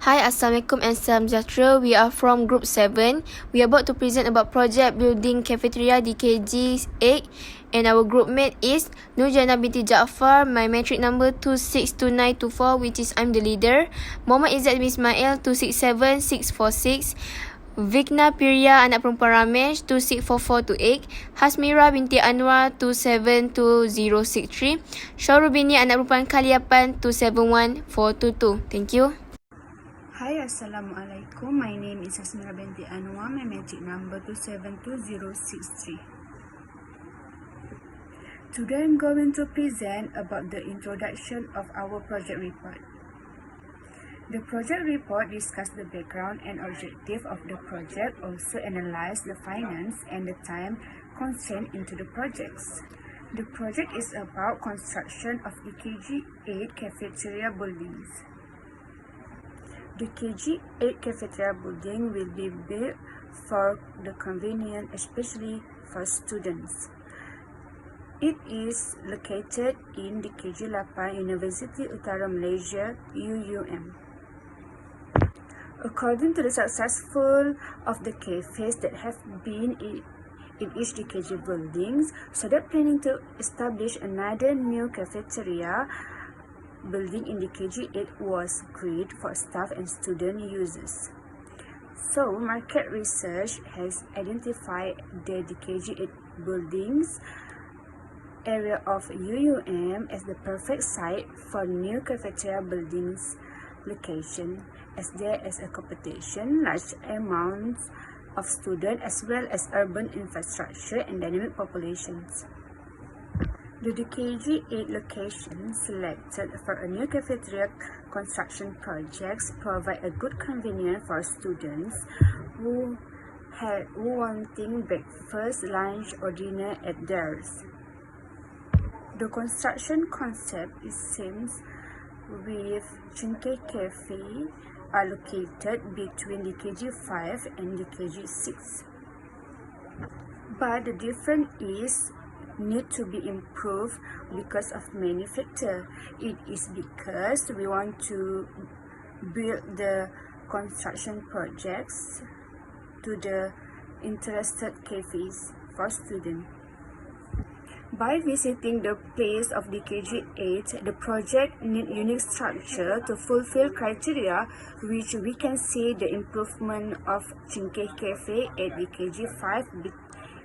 Hi, Assalamualaikum and Salam Sejahtera. We are from Group 7. We are about to present about project building cafeteria di KG 8 and our group mate is Nurjana binti Jaafar. My metric number 262924 which is I'm the leader. Muhammad Izzat bin Ismail 267646. Vikna Piria anak perempuan Ramesh 264428. Hasmira binti Anwar 272063. Syahrul bini anak perempuan Kaliapan 271422. Thank you. Hi, Assalamualaikum. My name is Hasmira binti Anwar. My metric number 272063. Today I'm going to present about the introduction of our project report. The project report discusses the background and objective of the project, also analyze the finance and the time constraint into the projects. The project is about construction of the KG8 cafeteria buildings. The KG8 cafeteria building will be built for the convenience, especially for students. It is located in the KG8 University Utara Malaysia, UUM. According to the successful of the cafes that have been in each KG buildings, so they're planning to establish another new cafeteria building in the KG8 was agreed for staff and student users. So, market research has identified the KG8 buildings area of UUM as the perfect site for new cafeteria buildings location, as there is a competition, large amounts of students as well as urban infrastructure and dynamic populations. The KG8 location selected for a new cafeteria construction projects provide a good convenience for students who wanting breakfast, lunch or dinner at theirs. The construction concept is same with Chinke Cafe are located between the KG5 and the KG6. But the difference is need to be improved because of many factors. It is because we want to build the construction projects to the interested cafes for students. By visiting the place of the KG8, the project need unique structure to fulfill criteria, which we can see the improvement of Chinke Cafe at the KG5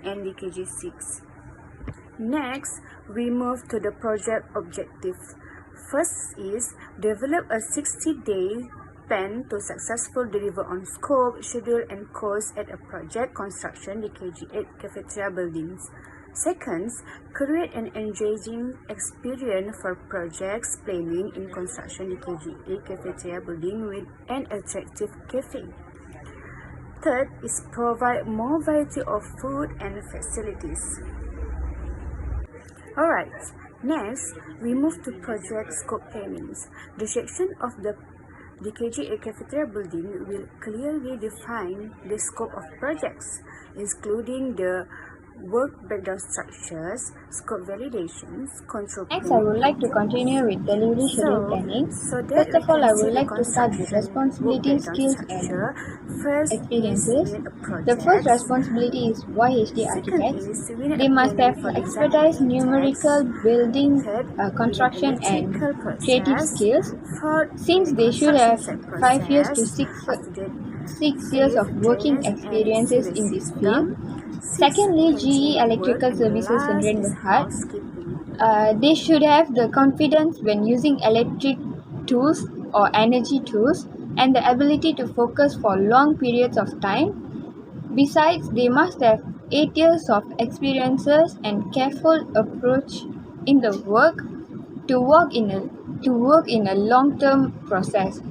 and the KG6. Next, we move to the project objectives. First is develop a 60-day plan to successfully deliver on scope, schedule and cost at a project construction the KG8 cafeteria buildings. Second, create an engaging experience for projects planning in construction the KG8 cafeteria building with an attractive cafe. Third is provide more variety of food and facilities. Alright, next we move to project scope plannings. The section of the KG8 cafeteria building will clearly define the scope of projects, including the work breakdown structures, scope validations, control. Next, I would like to continue with delivery schedule planning. First of all, I would like to start with responsibilities, skills, and experiences. The first responsibility is YHD architects. They must have expertise, numerical, building, construction, and creative skills. Since they should have 5 years to 6 years of working experiences in this field. Secondly, GE Electrical Services Sdn Bhd. They should have the confidence when using electric tools or energy tools and the ability to focus for long periods of time. Besides, they must have 8 years of experiences and careful approach in the work to work in a long-term process.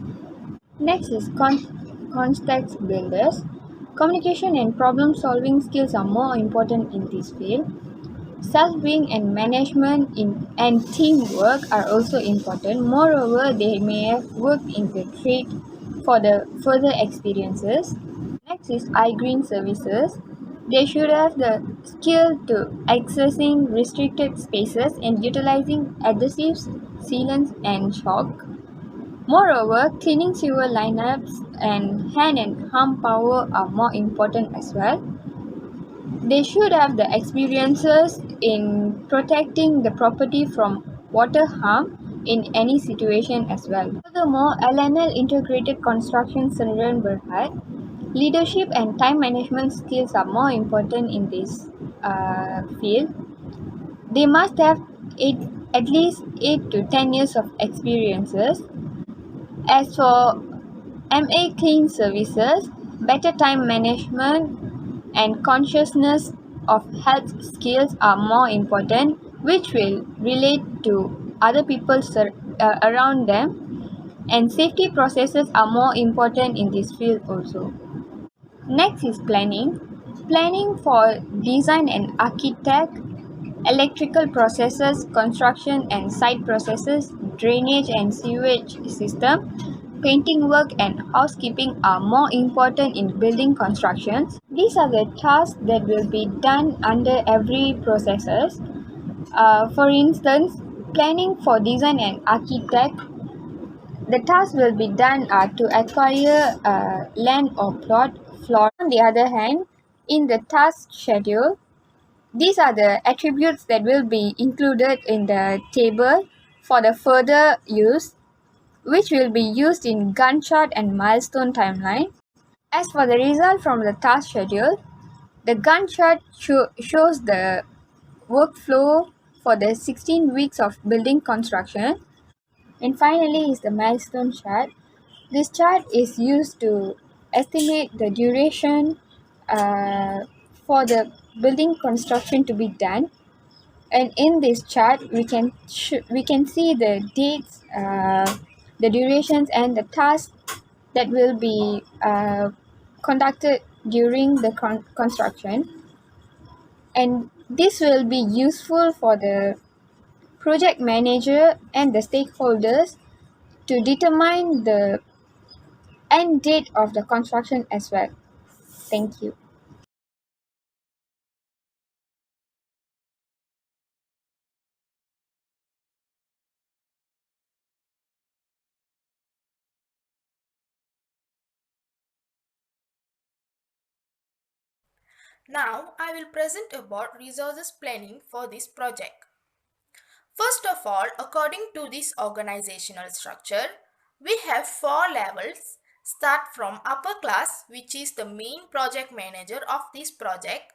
Next is context builders. Communication and problem-solving skills are more important in this field. Self-being and management and teamwork are also important. Moreover, they may have worked in the trade for the further experiences. Next is iGreen services. They should have the skill to accessing restricted spaces and utilizing adhesives, sealants, and chalk. Moreover, cleaning sewer lineups and hand and arm power are more important as well. They should have the experiences in protecting the property from water harm in any situation as well. Furthermore, LNL integrated construction Sundaran Berhad, leadership and time management skills are more important in this field. They must have eight, at least 8 to 10 years of experiences. As for MA Clean Services, better time management and consciousness of health skills are more important, which will relate to other people around them, and safety processes are more important in this field also. Next is planning. Planning for design and architect, electrical processes, construction and site processes, drainage and sewage system, painting work and housekeeping are more important in building constructions. These are the tasks that will be done under every processes. For instance, planning for design and architect, the task will be done to acquire land or plot floor. On the other hand, in the task schedule, these are the attributes that will be included in the table for the further use, which will be used in Gantt chart and milestone timeline. As for the result from the task schedule, the Gantt chart shows the workflow for the 16 weeks of building construction. And finally is the milestone chart. This chart is used to estimate the duration for the building construction to be done. And in this chart, we can see the dates, the durations, and the tasks that will be conducted during the construction. And this will be useful for the project manager and the stakeholders to determine the end date of the construction as well. Thank you. Now I will present about resources planning for this project. First of all, according to this organizational structure, we have 4 levels. Start from upper class, which is the main project manager of this project.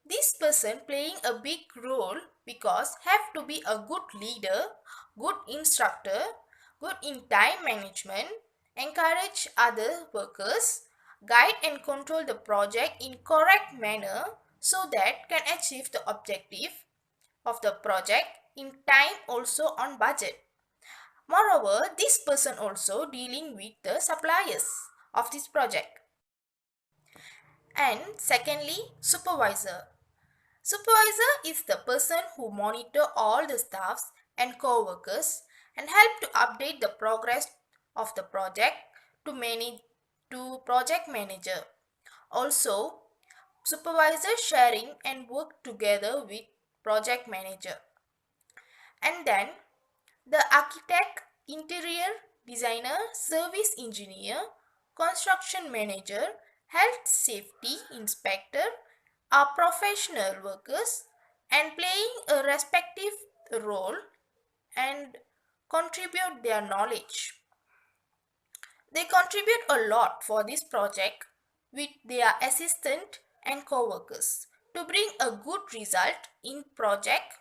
This person playing a big role because have to be a good leader, good instructor, good in time management, encourage other workers, guide and control the project in correct manner so that can achieve the objective of the project in time, also on budget. Moreover, this person also dealing with the suppliers of this project. And secondly, supervisor. Supervisor is the person who monitor all the staffs and co-workers and help to update the progress of the project to project manager. Also, supervisor sharing and work together with project manager. And then the architect, interior designer, service engineer, construction manager, health safety inspector are professional workers and playing a respective role and contribute their knowledge. They contribute a lot for this project with their assistant and co-workers to bring a good result in project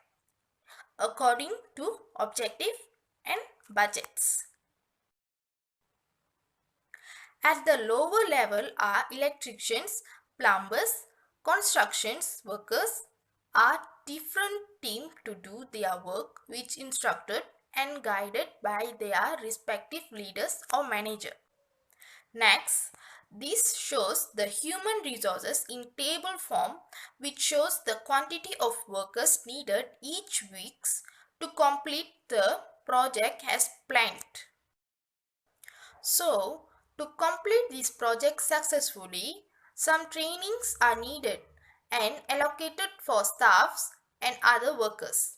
according to objective and budgets. At the lower level are electricians, plumbers, constructions workers are different team to do their work which instructed and guided by their respective leaders or manager. Next, this shows the human resources in table form which shows the quantity of workers needed each week to complete the project as planned. So, to complete this project successfully, some trainings are needed and allocated for staffs and other workers.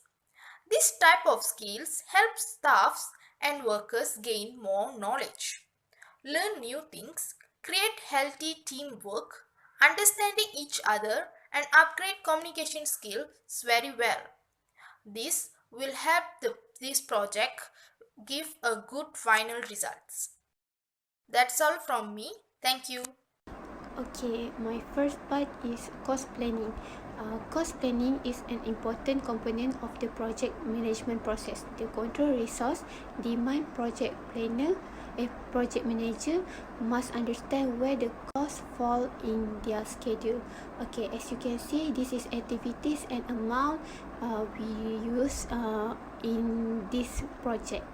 This type of skills helps staffs and workers gain more knowledge, learn new things, create healthy teamwork, understanding each other, and upgrade communication skills very well. This will help this project give a good final results. That's all from me. Thank you. Okay, my first part is cost planning. Cost planning is an important component of the project management process. To control resource, demand project manager must understand where the costs fall in their schedule. Okay, as you can see, this is activities and amount we use in this project.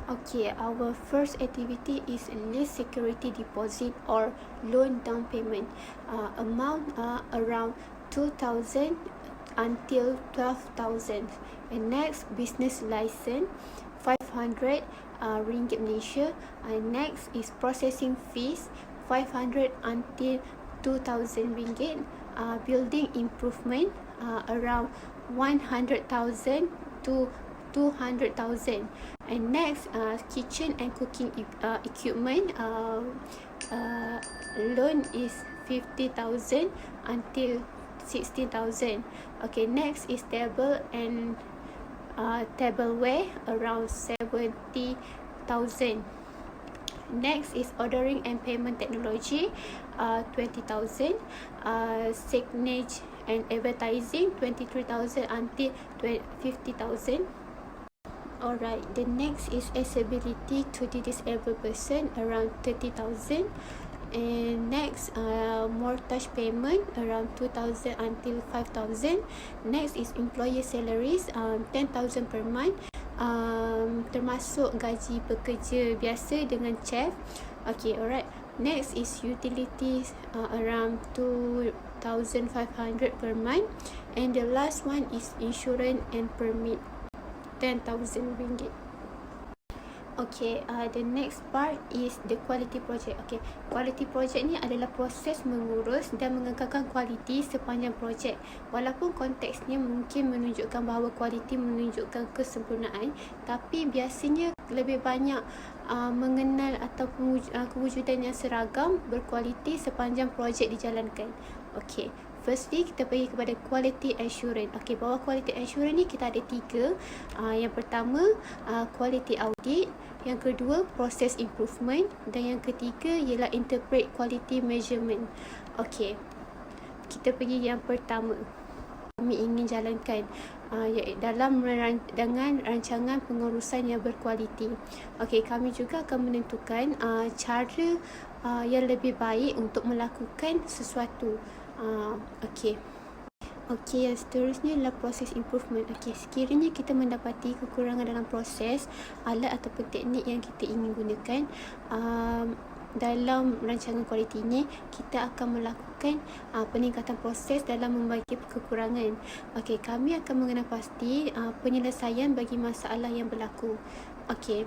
Okay, our first activity is lease security deposit or loan down payment. Amount around 2,000 until 12,000. And next, business license 500 ringgit Malaysia. Next is processing fees 500 until 2,000 ringgit. Building improvement around 100,000 to 200,000. And next, kitchen and cooking equipment loan is 50,000 until 16,000. Okay, next is table and tableware around 70,000. Next is ordering and payment technology 20,000. Signage and advertising 23,000 until 50,000. Alright, the next is accessibility to the disabled person around 30,000. And next, mortgage payment around 2,000 until 5,000. Next is employer salaries 10,000 per month, termasuk gaji pekerja biasa dengan chef. Okay, alright. Next is utilities around 2,500 per month. And the last one is insurance and permit 10,000 ringgit. Okay, the next part is the quality project. Okay, quality project ni adalah proses mengurus dan mengekalkan kualiti sepanjang projek. Walaupun konteksnya mungkin menunjukkan bahawa kualiti menunjukkan kesempurnaan, tapi biasanya lebih banyak mengenal atau kewujudan yang seragam berkualiti sepanjang projek dijalankan. Okay, firstly, kita pergi kepada quality assurance. Okay, bawah quality assurance ni kita ada 3. Yang pertama, quality audit. Yang kedua, process improvement. Dan yang ketiga ialah interpret quality measurement. Okay, kita pergi yang pertama. Kami ingin jalankan dengan rancangan pengurusan yang berkualiti. Okay, kami juga akan menentukan cara yang lebih baik untuk melakukan sesuatu. Okay, yang seterusnya adalah proses improvement. Okay, sekiranya kita mendapati kekurangan dalam proses, alat ataupun teknik yang kita ingin gunakan dalam rancangan kualiti ini, kita akan melakukan peningkatan proses dalam membagi kekurangan. Okay, kami akan mengenal pasti penyelesaian bagi masalah yang berlaku. Okay,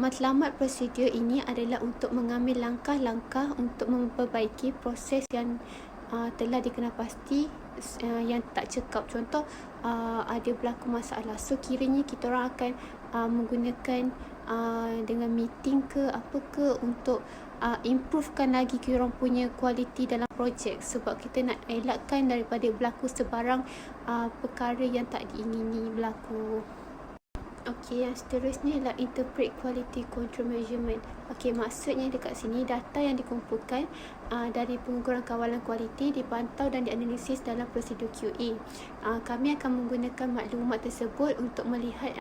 matlamat prosedur ini adalah untuk mengambil langkah-langkah untuk memperbaiki proses yang telah dikenal pasti yang tak cekap. Contoh, ada berlaku masalah. So, kiranya kita orang akan menggunakan dengan meeting ke apa ke untuk improvekan lagi kita orang punya kualiti dalam projek, sebab kita nak elakkan daripada berlaku sebarang perkara yang tak diingini berlaku. Okay, yang seterusnya adalah interpret quality control measurement. Okay, maksudnya dekat sini data yang dikumpulkan dari pengukuran kawalan kualiti dipantau dan dianalisis dalam prosedur QA. Kami akan menggunakan maklumat tersebut untuk melihat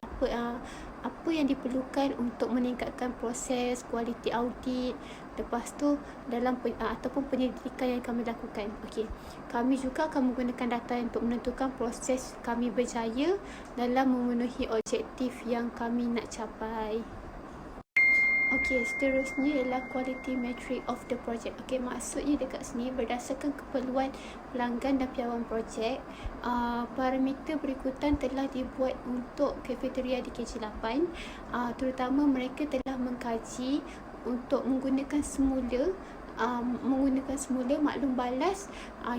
apa yang diperlukan untuk meningkatkan proses quality audit. Lepas tu dalam ataupun penyelidikan yang kami lakukan. Okey, kami juga akan menggunakan data untuk menentukan proses kami berjaya dalam memenuhi objektif yang kami nak capai. Okey, seterusnya ialah quality metric of the project. Okey, maksudnya dekat sini berdasarkan keperluan pelanggan dan piawai projek, parameter berikutan telah dibuat untuk kafeteria di KJ8. Terutama mereka telah mengkaji untuk menggunakan semula maklum balas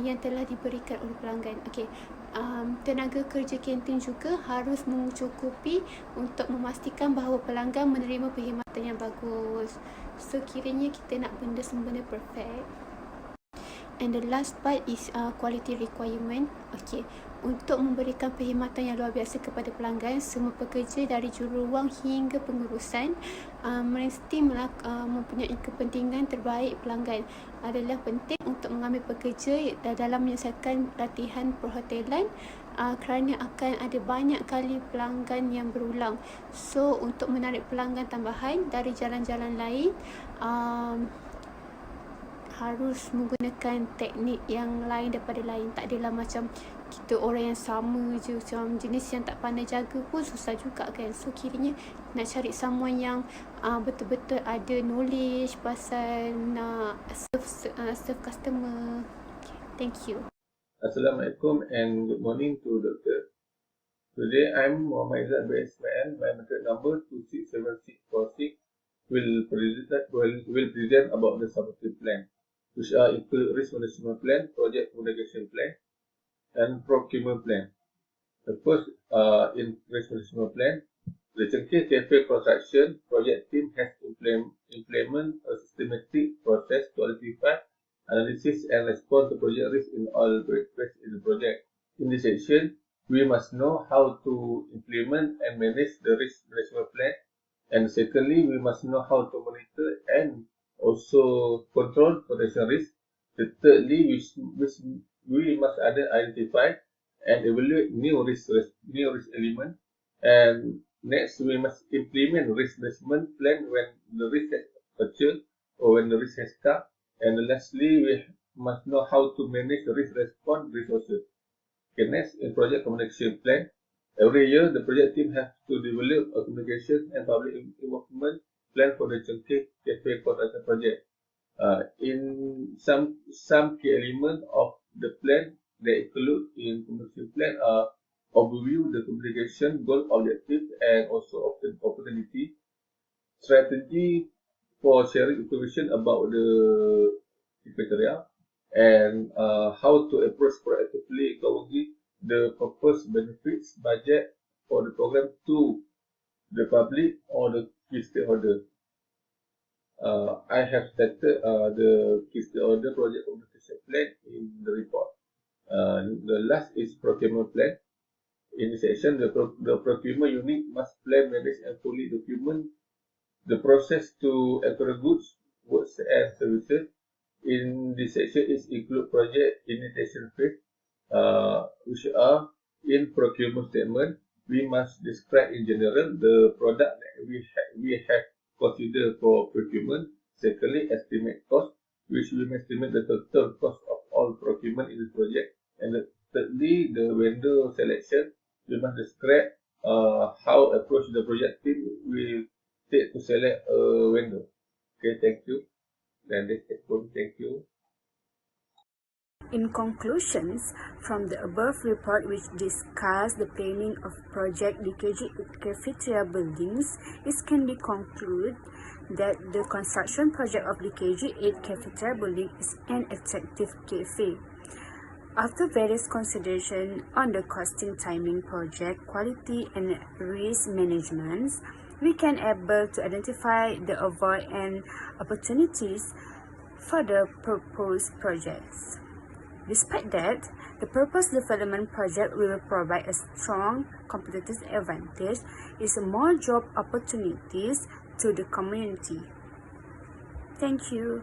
yang telah diberikan oleh pelanggan. Okey, tenaga kerja kantin juga harus mencukupi untuk memastikan bahawa pelanggan menerima perkhidmatan yang bagus. So kiranya kita nak benda semua benda perfect. And the last part is quality requirement. Okay, untuk memberikan perkhidmatan yang luar biasa kepada pelanggan, semua pekerja dari jururuang hingga pengurusan mesti mempunyai kepentingan terbaik pelanggan. Adalah penting untuk mengambil pekerja dalam menyelesaikan latihan perhotelan kerana akan ada banyak kali pelanggan yang berulang. So untuk menarik pelanggan tambahan dari jalan-jalan lain, harus menggunakan teknik yang lain daripada lain. Tak adalah macam kita orang yang sama je, macam jenis yang tak pandai jaga pun susah juga kan. So kiranya nak cari someone yang betul-betul ada knowledge pasal nak serve customer. Okay, thank you. Assalamualaikum and good morning to Doctor. Today I'm Muhammad Izzat bin Ismail. My method number 267646 will present about the supportive plan, which are include risk management plan, project communication plan, and procurement plan. The first, in risk management plan, the Cengkeh Cafe construction project team has implement a systematic process to identify, analysis, and respond to project risk in all phases in the project. In this section, we must know how to implement and manage the risk management plan, and secondly, we must know how to monitor and also control potential risk. Thirdly, we must identify and evaluate new risk element. And next, we must implement risk management plan when the risk has occurred or when the risk has come. And lastly, we must know how to manage the risk response resources. Okay, next, in project communication plan, every year the project team has to develop a communication and public involvement plan for the Cengkeh Cafe construction project. In some key elements of the plan they include in communication plan are overview, the communication goal, objective, and also opportunity, strategy for sharing information about the criteria, and how to approach proactively communicate the purpose, benefits, budget for the program to the public or the key stakeholder. I have stated the key stakeholder project communication plan in the report. The last is procurement plan. In this section, the procurement unit must plan, manage, and fully document the process to acquire goods, and services. In this section is include project initiation phase, which are in procurement statement. We must describe in general the product that we have considered for procurement. Secondly, estimate cost, which we must estimate the total cost of all procurement in the project. And thirdly, the vendor selection. We must describe how approach the project team will take to select a vendor. Okay, thank you. Then this is good. Thank you. In conclusions, from the above report which discussed the planning of project DKG cafeteria buildings, it can be concluded that the construction project of DKG 8 cafeteria building is an attractive cafe. After various consideration on the costing, timing, project quality, and risk management, we can able to identify the avoid and opportunities for the proposed projects. Despite that, the proposed development project will provide a strong competitive advantage, is more job opportunities to the community. Thank you.